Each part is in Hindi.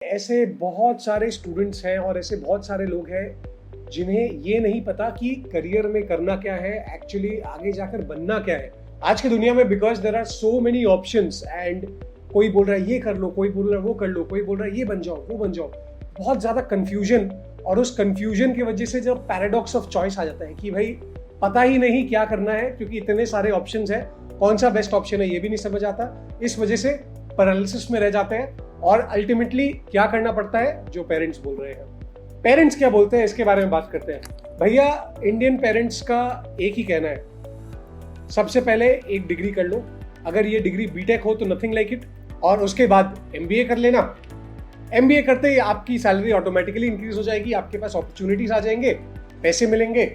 ऐसे बहुत सारे स्टूडेंट्स हैं और ऐसे बहुत सारे लोग हैं जिन्हें ये नहीं पता कि करियर में करना क्या है, एक्चुअली आगे जाकर बनना क्या है आज की दुनिया में, because there are so many options and कोई बोल रहा है ये कर लो, कोई बोल रहा है वो कर लो, कोई बोल रहा है ये बन जाओ वो बन जाओ, बहुत ज्यादा कंफ्यूजन। और उस कंफ्यूजन की वजह से जब पैराडॉक्स ऑफ चॉइस आ जाता है कि भाई पता ही नहीं क्या करना है, क्योंकि इतने सारे ऑप्शंस हैं, कौन सा बेस्ट ऑप्शन है ये भी नहीं समझ आता, इस वजह से पैरालिसिस में रह जाते हैं और अल्टीमेटली क्या करना पड़ता है जो पेरेंट्स बोल रहे हैं। पेरेंट्स क्या बोलते हैं इसके बारे में बात करते हैं। भैया इंडियन पेरेंट्स का एक ही कहना है, सबसे पहले एक डिग्री कर लो, अगर ये डिग्री बीटेक हो तो नथिंग लाइक इट, और उसके बाद एमबीए कर लेना। एमबीए करते ही आपकी सैलरी ऑटोमेटिकली इंक्रीज हो जाएगी, आपके पास अपॉर्चुनिटीज आ जाएंगे, पैसे मिलेंगे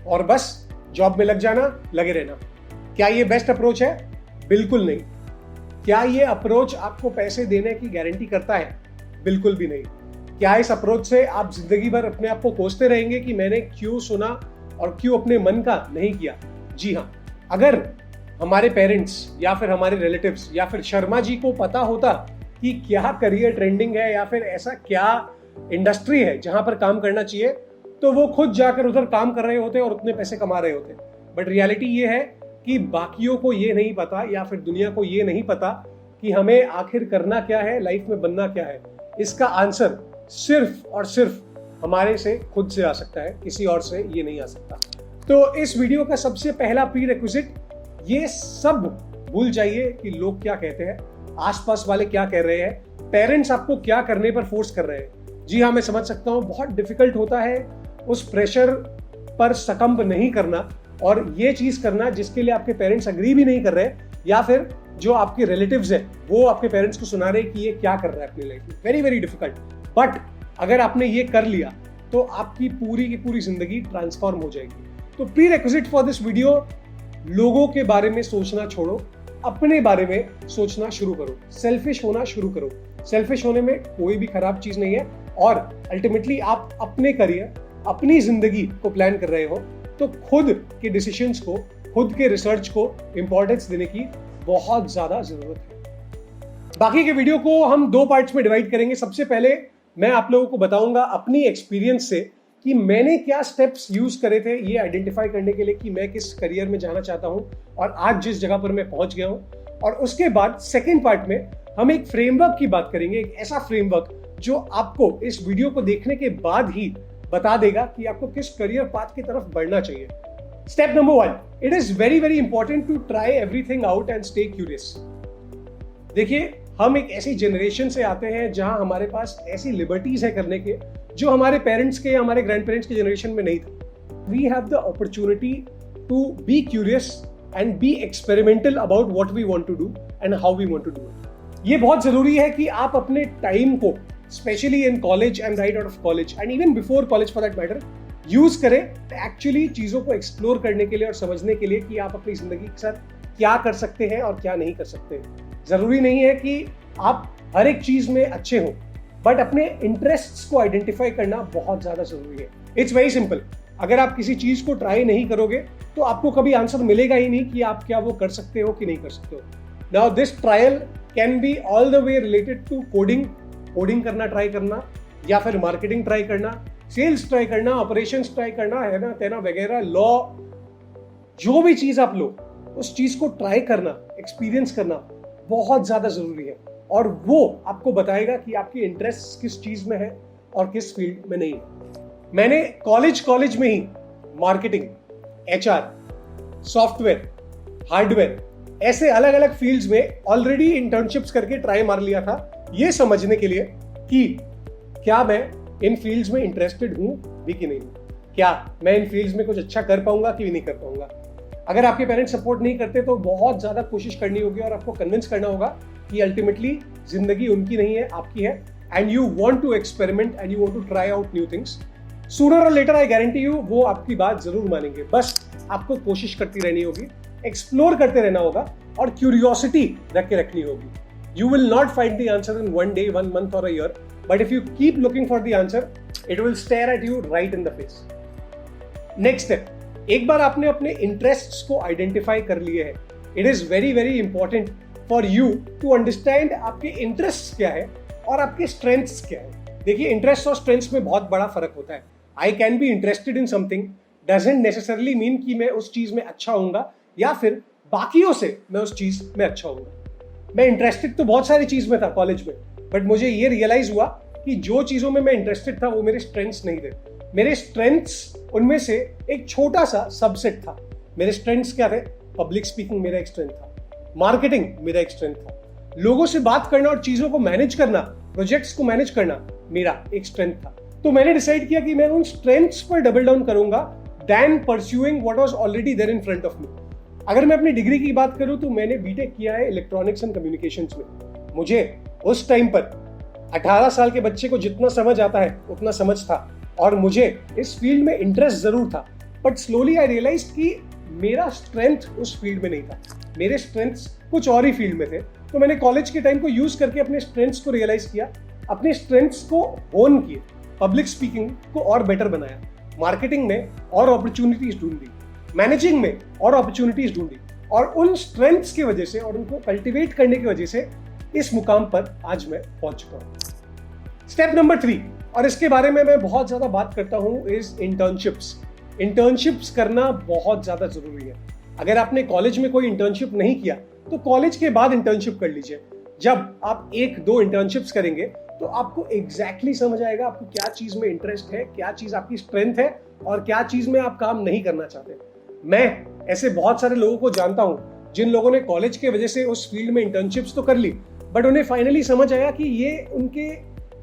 और बस जॉब में लग जाना, लगे रहना। क्या ये बेस्ट अप्रोच है? बिल्कुल नहीं। क्या ये अप्रोच आपको पैसे देने की गारंटी करता है? बिल्कुल भी नहीं। क्या इस अप्रोच से आप जिंदगी भर अपने आप को कोसते रहेंगे कि मैंने क्यों सुना और क्यों अपने मन का नहीं किया? जी हाँ, अगर हमारे पेरेंट्स या फिर हमारे रिलेटिव्स या फिर शर्मा जी को पता होता कि क्या करियर ट्रेंडिंग है या फिर ऐसा क्या इंडस्ट्री है जहां पर काम करना चाहिए, तो वो खुद जाकर उधर काम कर रहे होते और उतने पैसे कमा रहे होते। बट रियलिटी ये है कि बाकियों को ये नहीं पता या फिर दुनिया को ये नहीं पता कि हमें आखिर करना क्या है, लाइफ में बनना क्या है। इसका आंसर सिर्फ और सिर्फ हमारे से खुद से आ सकता है, किसी और से ये नहीं आ सकता। तो इस वीडियो का सबसे पहला प्री रिक्विजिट, ये सब भूल जाइए कि लोग क्या कहते हैं, आसपास वाले क्या कह रहे हैं, पेरेंट्स आपको क्या करने पर फोर्स कर रहे हैं। जी हाँ, मैं समझ सकता हूँ बहुत डिफिकल्ट होता है उस प्रेशर पर सकम्ब नहीं करना और ये चीज करना जिसके लिए आपके पेरेंट्स अग्री भी नहीं कर रहे, या फिर जो आपके रिलेटिव्स हैं वो आपके पेरेंट्स को सुना रहे कि ये क्या कर रहा है अपनी लाइफ में। Very very difficult. बट अगर आपने ये कर लिया तो आपकी पूरी की पूरी जिंदगी ट्रांसफॉर्म हो जाएगी। तो pre requisite for this video, लोगों के बारे में सोचना छोड़ो, अपने बारे में सोचना शुरू करो, सेल्फिश होना शुरू करो। सेल्फिश होने में कोई भी खराब चीज नहीं है और अल्टीमेटली आप अपने करियर, अपनी जिंदगी को प्लान कर रहे हो तो खुद के डिसीजंस को, खुद के रिसर्च को इंपॉर्टेंस देने की बहुत ज्यादा जरूरत है। बाकी के वीडियो को हम दो पार्ट्स में डिवाइड करेंगे। सबसे पहले मैं आप लोगों को बताऊंगा अपनी एक्सपीरियंस से कि मैंने क्या स्टेप्स यूज करे थे ये आइडेंटिफाई करने के लिए कि मैं किस करियर में जाना चाहता हूं और आज जिस जगह पर मैं पहुंच गया हूं। और उसके बाद सेकेंड पार्ट में हम एक फ्रेमवर्क की बात करेंगे, एक ऐसा फ्रेमवर्क जो आपको इस वीडियो को देखने के बाद ही बता देगा कि आपको किस करियर पाथ की तरफ बढ़ना चाहिए। Step number 1, it is very very important to try everything out and stay curious. देखिए, हम एक ऐसी जनरेशन से आते हैं जहां हमारे पास ऐसी लिबर्टीज है करने के जो हमारे पेरेंट्स के, हमारे ग्रैंड पेरेंट्स के जनरेशन में नहीं था। We have the opportunity to be curious and be experimental about what we want to do and how we want to do it. ये बहुत जरूरी है कि आप अपने टाइम को, specially in college and right out of college and even before college for that matter, use करें एक्चुअली चीजों को एक्सप्लोर करने के लिए और समझने के लिए कि आप अपनी जिंदगी के साथ क्या कर सकते हैं और क्या नहीं कर सकते। जरूरी नहीं है कि आप हर एक चीज में अच्छे हो, बट अपने इंटरेस्ट्स को आइडेंटिफाई करना बहुत ज्यादा जरूरी है। It's very simple. अगर आप किसी चीज को ट्राई नहीं करोगे तो आपको कभी आंसर मिलेगा ही नहीं कि आप क्या वो कर सकते हो कि नहीं कर सकते हो। Now this trial can be all the way related to coding करना ट्राई करना, या फिर मार्केटिंग ट्राई करना, सेल्स ट्राई करना, ऑपरेशंस ट्राई करना, है ना तेना वगैरह, लॉ, जो भी चीज आप लो उस चीज को ट्राई करना, एक्सपीरियंस करना बहुत ज्यादा जरूरी है और वो आपको बताएगा कि आपकी इंटरेस्ट किस चीज में है और किस फील्ड में नहीं है। मैंने कॉलेज में ही मार्केटिंग, एचआर, सॉफ्टवेयर, हार्डवेयर, ऐसे अलग अलग फील्ड्स में ऑलरेडी इंटर्नशिप्स करके ट्राई मार लिया था, ये समझने के लिए कि क्या मैं इन फील्ड्स में इंटरेस्टेड हूं भी कि नहीं, क्या मैं इन फील्ड्स में कुछ अच्छा कर पाऊंगा कि नहीं कर पाऊंगा। अगर आपके पेरेंट्स सपोर्ट नहीं करते तो बहुत ज्यादा कोशिश करनी होगी और आपको कन्विंस करना होगा कि अल्टीमेटली जिंदगी उनकी नहीं है, आपकी है, and you want to experiment and you want to try out new things. Sooner और लेटर आई गारंटी यू वो आपकी बात जरूर मानेंगे। बस आपको कोशिश करती रहनी होगी, एक्सप्लोर करते रहना होगा और क्यूरियोसिटी रख के रखनी होगी। You will not find the answer in 1 day, 1 month और a year, but if you keep looking for the answer, it will stare at you right in the face. Next step, एक बार आपने अपने इंटरेस्ट्स को आइडेंटिफाई कर लिए हैं, it is very very important for you to understand आपके इंटरेस्ट क्या है और आपके स्ट्रेंथ्स क्या है। देखिए, इंटरेस्ट और स्ट्रेंथ्स में बहुत बड़ा फर्क होता है। I can be interested in something doesn't necessarily mean कि मैं उस चीज में अच्छा होऊंगा या फिर बाकियों से मैं उस चीज में अच्छा होऊंगा। मैं इंटरेस्टेड तो बहुत सारी चीज में था कॉलेज में, बट मुझे ये रियलाइज हुआ कि जो चीजों में मैं इंटरेस्टेड था वो मेरे स्ट्रेंथ्स नहीं थे। मेरे स्ट्रेंथ्स उनमें से एक छोटा सा सबसेट था। मेरे स्ट्रेंथ्स क्या थे? पब्लिक स्पीकिंग मेरा एक स्ट्रेंथ था, मार्केटिंग मेरा एक स्ट्रेंथ था, लोगों से बात करना और चीजों को मैनेज करना, प्रोजेक्ट्स को मैनेज करना मेरा एक स्ट्रेंथ था। तो मैंने डिसाइड किया कि मैं उन स्ट्रेंथ्स पर डबल डाउन करूंगा then pursuing what was already there in front of me. अगर मैं अपनी डिग्री की बात करूं तो मैंने बीटेक किया है इलेक्ट्रॉनिक्स एंड कम्युनिकेशंस में। मुझे उस टाइम पर 18 साल के बच्चे को जितना समझ आता है उतना समझ था और मुझे इस फील्ड में इंटरेस्ट जरूर था, बट स्लोली आई रियलाइज कि मेरा स्ट्रेंथ उस फील्ड में नहीं था। मेरे स्ट्रेंथ्स कुछ और ही फील्ड में थे। तो मैंने कॉलेज के टाइम को यूज करके अपने स्ट्रेंथ्स को रियलाइज किया, अपने स्ट्रेंथ्स को होन किए, पब्लिक स्पीकिंग को और बेटर बनाया, मार्केटिंग में और अपॉर्चुनिटीज ढूंढी, मैनेजिंग में और अपॉर्चुनिटीज ढूंढी और उन स्ट्रेंथ्स की वजह से और उनको कल्टिवेट करने की वजह से इस मुकाम पर आज मैं पहुंच चुका हूं। स्टेप नंबर 3, और इसके बारे में मैं बहुत ज्यादा बात करता हूं, इज इंटर्नशिप्स। इंटर्नशिप्स करना बहुत ज्यादा जरूरी है। अगर आपने कॉलेज में कोई इंटर्नशिप नहीं किया तो कॉलेज के बाद इंटर्नशिप कर लीजिए। जब आप 1-2 इंटर्नशिप्स करेंगे तो आपको एग्जैक्टली समझ आएगा आपको क्या चीज में इंटरेस्ट है, क्या चीज आपकी स्ट्रेंथ है और क्या चीज में आप काम नहीं करना चाहते। मैं ऐसे बहुत सारे लोगों को जानता हूं जिन लोगों ने कॉलेज के वजह से उस फील्ड में इंटर्नशिप्स तो कर ली, बट उन्हें फाइनली समझ आया कि ये उनके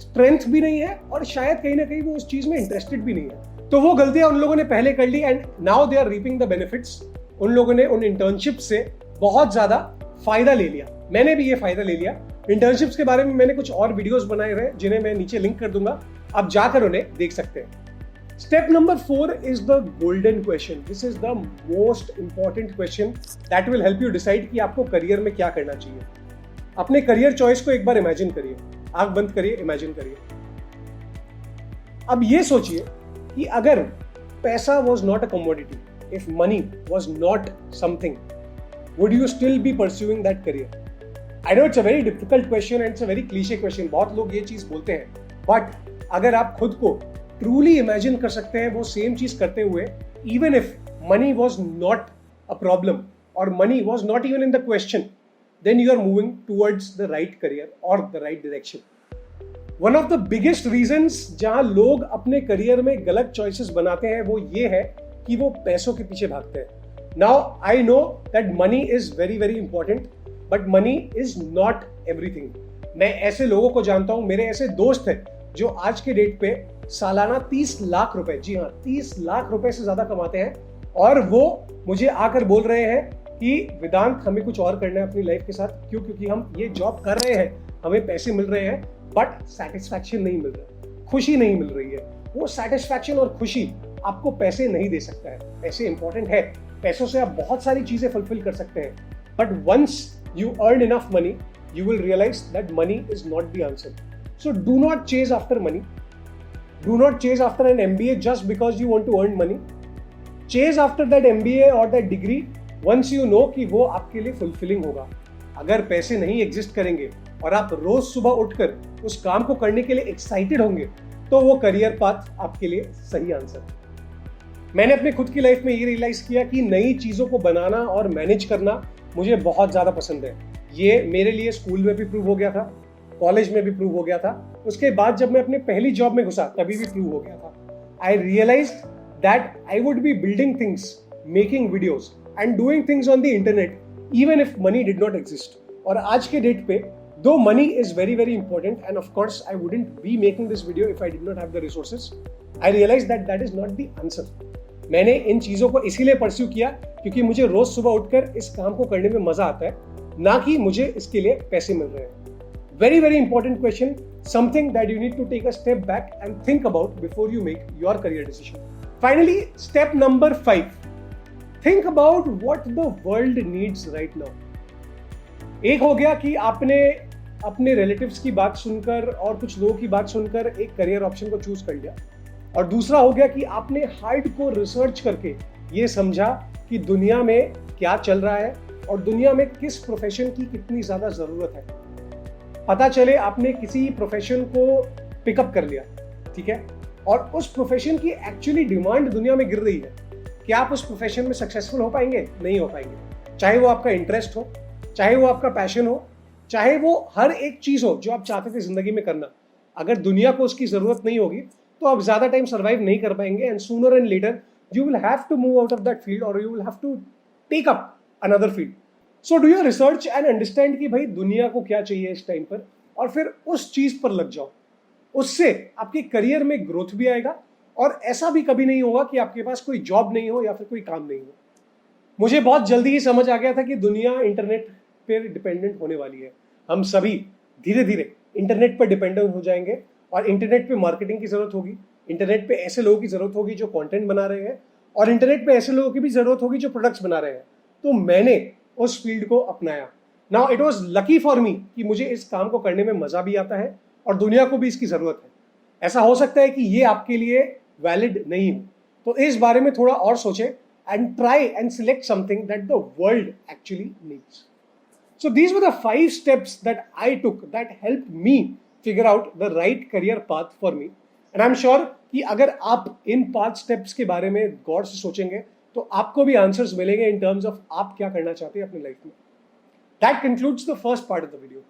स्ट्रेंथ भी नहीं है और शायद कहीं ना कहीं वो उस चीज में इंटरेस्टेड भी नहीं है। तो वो गलतियां उन लोगों ने पहले कर ली and now they are reaping the benefits. उन लोगों ने उन इंटर्नशिप से बहुत ज्यादा फायदा ले लिया। मैंने भी ये फायदा ले लिया। इंटर्नशिप्स के बारे में मैंने कुछ और वीडियोस बनाए हुए हैं जिन्हें मैं नीचे लिंक कर दूंगा, आप जाकर उन्हें देख सकते हैं। Step number 4 is the golden question. This is the most important question that will help you decide कि आपको करियर में क्या करना चाहिए। अपने करियर चॉइस को एक बार इमेजिन करिए, आंख बंद करिए, इमेजिन करिए। अब ये सोचिए कि अगर पैसा was not a commodity, if money was not something, would you still be pursuing that career? I know it's a very difficult question and it's a very cliche question. बहुत लोग ये चीज बोलते हैं, but अगर आप खुद को truly imagine कर सकते हैं वो सेम चीज करते हुए, even if money was not a problem or money was not even in the question, then you are moving towards the right career or the right direction. One of the biggest reasons जहां लोग अपने करियर में गलत choices बनाते हैं वो ये है कि वो पैसों के पीछे भागते हैं। Now I know that money is very very important, but money is not everything. मैं ऐसे लोगों को जानता हूं, मेरे ऐसे दोस्त हैं जो आज के डेट पे सालाना 30 लाख रुपए, जी हाँ 30 लाख रुपए से ज्यादा कमाते हैं और वो मुझे आकर बोल रहे हैं कि वेदांत हमें कुछ और करना है अपनी लाइफ के साथ। क्यों? क्योंकि हम ये जॉब कर रहे हैं, हमें पैसे मिल रहे हैं, बट सेटिस्फैक्शन नहीं मिल रहा, खुशी नहीं मिल रही है। वो सेटिस्फैक्शन और खुशी आपको पैसे नहीं दे सकता है। पैसे इंपॉर्टेंट है, पैसों से आप बहुत सारी चीजें फुलफिल कर सकते हैं, but once you earn enough money you will realise that money is not the answer. So do not chase after money, do not chase after an MBA just because you want to earn money. Chase after that MBA और that degree once you know कि वो आपके लिए फुलफिलिंग होगा। अगर पैसे नहीं एग्जिस्ट करेंगे और आप रोज सुबह उठकर उस काम को करने के लिए एक्साइटेड होंगे तो वो करियर पाथ आपके लिए सही आंसर है। मैंने अपने खुद की लाइफ में ये रियलाइज किया कि नई चीजों को बनाना और मैनेज करना मुझे बहुत ज्यादा पसंद है। ये मेरे लिए स्कूल में भी प्रूव हो गया था, कॉलेज में भी प्रूव हो गया था, उसके बाद जब मैं अपने पहली जॉब में घुसा तभी भी प्रूव हो गया था। I realized that I would be building things, making videos and doing things on the internet even if money did not exist. और आज के डेट पे though money is very very important and of course I wouldn't be making this video if I did not have the resources, I realized that that is not the answer. मैंने इन चीजों को इसीलिए परस्यू किया क्योंकि मुझे रोज सुबह उठकर इस काम को करने में मजा आता है, ना कि मुझे इसके लिए पैसे मिल रहे हैं। Very very important question, something that you need to take a step back and think about before you make your career decision. Finally step number 5, think about what the world needs right now. एक हो गया कि आपने अपने रिलेटिव्स की बात सुनकर और कुछ लोगों की बात सुनकर एक करियर ऑप्शन को चूज कर लिया, और दूसरा हो गया कि आपने हार्डकोर रिसर्च करके ये समझा कि दुनिया में क्या चल रहा है और दुनिया में किस प्रोफेशन की कितनी ज्यादा जरूरत है। पता चले आपने किसी प्रोफेशन को पिकअप कर लिया, ठीक है, और उस प्रोफेशन की एक्चुअली डिमांड दुनिया में गिर रही है, क्या आप उस प्रोफेशन में सक्सेसफुल हो पाएंगे? नहीं हो पाएंगे। चाहे वो आपका इंटरेस्ट हो, चाहे वो आपका पैशन हो, चाहे वो हर एक चीज हो जो आप चाहते थे जिंदगी में करना, अगर दुनिया को उसकी जरूरत नहीं होगी तो आप ज्यादा टाइम सर्वाइव नहीं कर पाएंगे, and sooner and later you will have to move out of that field और you will have to take up another field. So do your research and understand कि भाई दुनिया को क्या चाहिए इस टाइम पर, और फिर उस चीज पर लग जाओ। उससे आपके करियर में ग्रोथ भी आएगा, और ऐसा भी कभी नहीं होगा कि आपके पास कोई जॉब नहीं हो या फिर कोई काम नहीं हो। मुझे बहुत जल्दी ही समझ आ गया था कि दुनिया इंटरनेट पर डिपेंडेंट होने वाली है। हम सभी धीरे धीरे इंटरनेट पर डिपेंडेंट हो जाएंगे, और इंटरनेट पे मार्केटिंग की जरूरत होगी, इंटरनेट पे ऐसे लोगों की जरूरत होगी जो कंटेंट बना रहे हैं, और इंटरनेट पे ऐसे लोगों की भी जरूरत होगी जो प्रोडक्ट्स बना रहे हैं। तो मैंने उस फील्ड को अपनाया। Now it was lucky for me कि मुझे इस काम को करने में मजा भी आता है और दुनिया को भी इसकी जरूरत है। ऐसा हो सकता है कि ये आपके लिए वैलिड नहीं हो, तो इस बारे में थोड़ा और सोचें and try and select something that the world actually needs. So these were the 5 steps that I took that helped me figure out the right career path for me. And I'm sure कि अगर आप इन 5 steps के बारे में गौर से सोचेंगे तो आपको भी आंसर्स मिलेंगे in terms of आप क्या करना चाहते हैं अपनी लाइफ में। That concludes the first part of the video.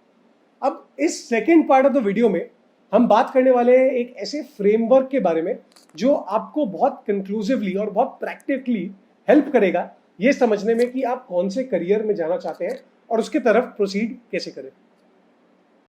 अब इस second part of the video में हम बात करने वाले हैं एक ऐसे फ्रेमवर्क के बारे में जो आपको बहुत कंक्लूसिवली और बहुत प्रैक्टिकली हेल्प करेगा ये समझने में कि आप कौन से करियर में जाना चाहते हैं और उसके तरफ प्रोसीड कैसे करें।